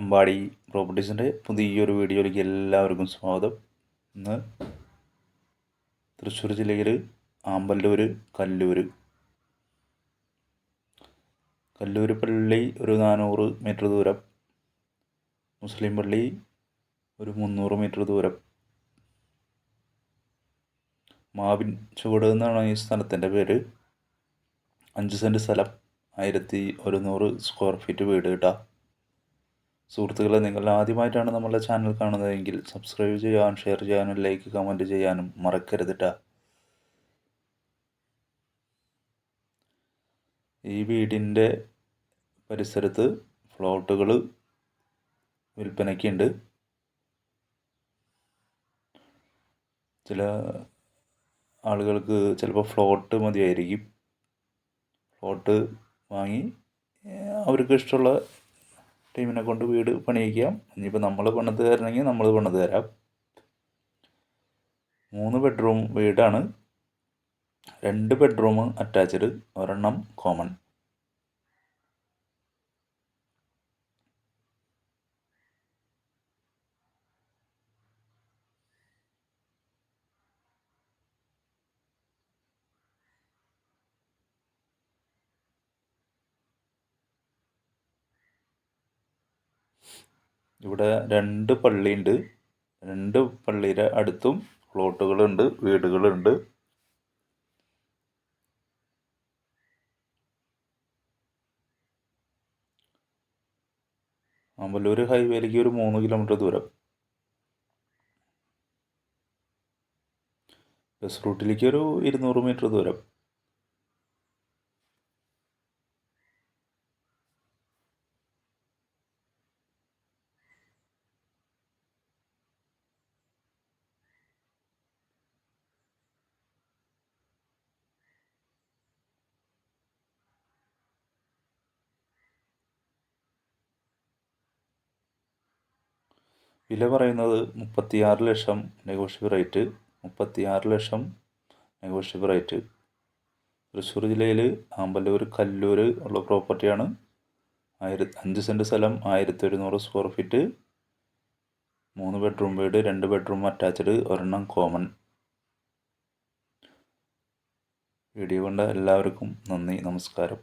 അമ്പാടി പ്രോപ്പർട്ടീസിൻ്റെ പുതിയൊരു വീഡിയോയിലേക്ക് എല്ലാവർക്കും സ്വാഗതം. ഇന്ന് തൃശ്ശൂർ ജില്ലയിൽ ആമ്പല്ലൂർ കല്ലൂർ പള്ളി ഒരു 400 മീറ്റർ ദൂരം, മുസ്ലിം പള്ളി ഒരു 300 മീറ്റർ ദൂരം. മാവിൻ ചുവട് എന്നാണ് ഈ സ്ഥലത്തിൻ്റെ പേര്. 5 സെൻറ്റ് സ്ഥലം, 1100 സ്ക്വയർ ഫീറ്റ് വീട് കേട്ടോ. സുഹൃത്തുക്കളെ, നിങ്ങൾ ആദ്യമായിട്ടാണ് നമ്മളുടെ ചാനൽ കാണുന്നതെങ്കിൽ സബ്സ്ക്രൈബ് ചെയ്യാനും ഷെയർ ചെയ്യാനും ലൈക്ക് കമൻറ്റ് ചെയ്യാനും മറക്കരുത് കേട്ടോ. ഈ വീടിൻ്റെ പരിസരത്ത് ഫ്ലോട്ടുകൾ വിൽപ്പനയ്ക്കുണ്ട്. ചില ആളുകൾക്ക് ചിലപ്പോൾ ഫ്ലോട്ട് മതിയായിരിക്കും. ഫ്ലോട്ട് വാങ്ങി അവർക്ക് ഇഷ്ടമുള്ള ടീമിനെ കൊണ്ട് വീട് പണിയിക്കാം. ഇനിയിപ്പോൾ നമ്മൾ പണിത് തരണമെങ്കിൽ നമ്മൾ പണിത് തരാം. 3 ബെഡ്റൂം വീടാണ്. 2 ബെഡ്റൂം അറ്റാച്ച്ഡ്, ഒരെണ്ണം കോമൺ. ഇവിടെ 2 പള്ളിയുണ്ട്. 2 പള്ളിയുടെ അടുത്തും പ്ലോട്ടുകളുണ്ട്, വീടുകളുണ്ട്. ആമ്പല്ലൂർ ഹൈവേയിലേക്ക് ഒരു 3 കിലോമീറ്റർ ദൂരം. ബസ് റൂട്ടിലേക്ക് ഒരു 200 മീറ്റർ ദൂരം. വില പറയുന്നത് 36 ലക്ഷം നെഗോഷ്യബിൾ റേറ്റ്. 36 ലക്ഷം നെഗോഷ്യബിൾ റേറ്റ്. തൃശ്ശൂർ ജില്ലയിൽ ആമ്പല്ലൂർ കല്ലൂർ ഉള്ള പ്രോപ്പർട്ടിയാണ്. 5 സെൻറ്റ് സ്ഥലം, 1100 സ്ക്വയർ ഫീറ്റ്, 3 ബെഡ്റൂം വീട്, 2 ബെഡ്റൂം അറ്റാച്ച്ഡ്, ഒരെണ്ണം കോമൺ. വീഡിയോ കണ്ട എല്ലാവർക്കും നന്ദി, നമസ്കാരം.